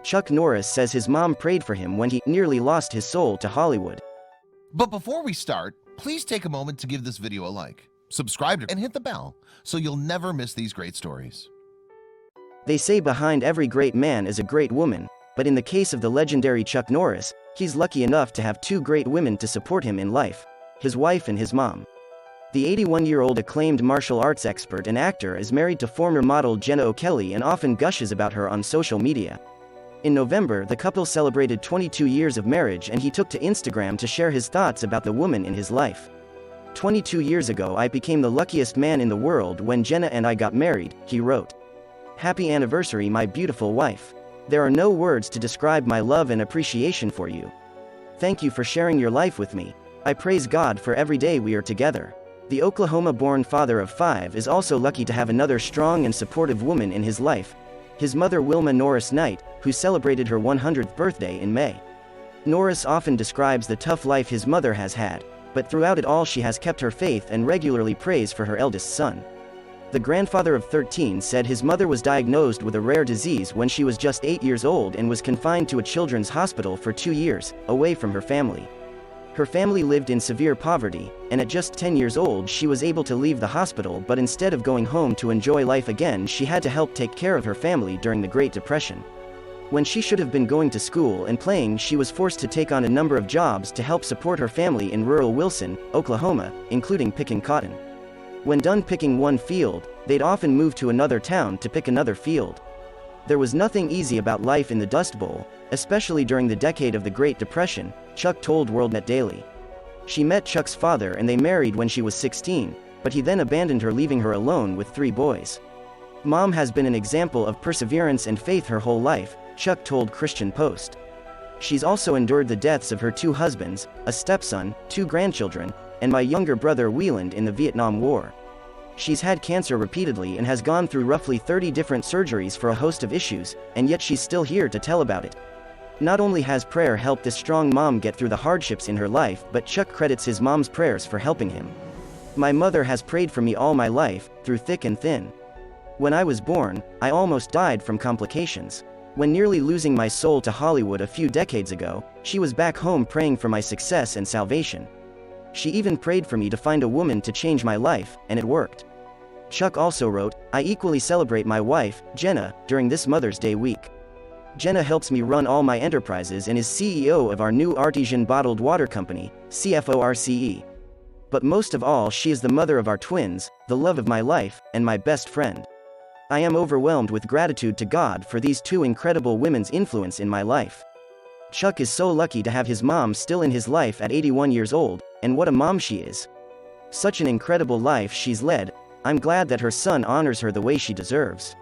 Chuck Norris says his mom prayed for him when he nearly lost his soul to Hollywood. But before we start, please take a moment to give this video a like, subscribe and hit the bell so you'll never miss these great stories. They say behind every great man is a great woman, but in the case of the legendary Chuck Norris, he's lucky enough to have two great women to support him in life, his wife and his mom. The 81-year-old acclaimed martial arts expert and actor is married to former model Jenna O'Kelly and often gushes about her on social media. In November, the couple celebrated 22 years of marriage and he took to Instagram to share his thoughts about the woman in his life. 22 years ago I became the luckiest man in the world when Jenna and I got married, he wrote. Happy anniversary, my beautiful wife. There are no words to describe my love and appreciation for you. Thank you for sharing your life with me. I praise God for every day we are together. The Oklahoma-born father of 5 is also lucky to have another strong and supportive woman in his life, his mother Wilma Norris Knight, who celebrated her 100th birthday in May. Norris often describes the tough life his mother has had, but throughout it all she has kept her faith and regularly prays for her eldest son. The grandfather of 13 said his mother was diagnosed with a rare disease when she was just 8 years old and was confined to a children's hospital for 2 years, away from her family. Her family lived in severe poverty, and at just 10 years old she was able to leave the hospital, but instead of going home to enjoy life again she had to help take care of her family during the Great Depression. When she should have been going to school and playing, she was forced to take on a number of jobs to help support her family in rural Wilson, Oklahoma, including picking cotton. When done picking one field, they'd often move to another town to pick another field. There was nothing easy about life in the Dust Bowl, especially during the decade of the Great Depression, Chuck told WorldNet Daily. She met Chuck's father and they married when she was 16, but he then abandoned her, leaving her alone with 3 boys. Mom has been an example of perseverance and faith her whole life, Chuck told Christian Post. She's also endured the deaths of her 2 husbands, a stepson, 2 grandchildren, and my younger brother Wieland in the Vietnam War. She's had cancer repeatedly and has gone through roughly 30 different surgeries for a host of issues, and yet she's still here to tell about it. Not only has prayer helped this strong mom get through the hardships in her life, but Chuck credits his mom's prayers for helping him. My mother has prayed for me all my life, through thick and thin. When I was born, I almost died from complications. When nearly losing my soul to Hollywood a few decades ago, she was back home praying for my success and salvation. She even prayed for me to find a woman to change my life, and it worked. Chuck also wrote, I equally celebrate my wife, Jenna, during this Mother's Day week. Jenna helps me run all my enterprises and is CEO of our new artesian bottled water company, CFORCE. But most of all, she is the mother of our twins, the love of my life, and my best friend. I am overwhelmed with gratitude to God for these 2 incredible women's influence in my life. Chuck is so lucky to have his mom still in his life at 81 years old, and what a mom she is. Such an incredible life she's led. I'm glad that her son honors her the way she deserves.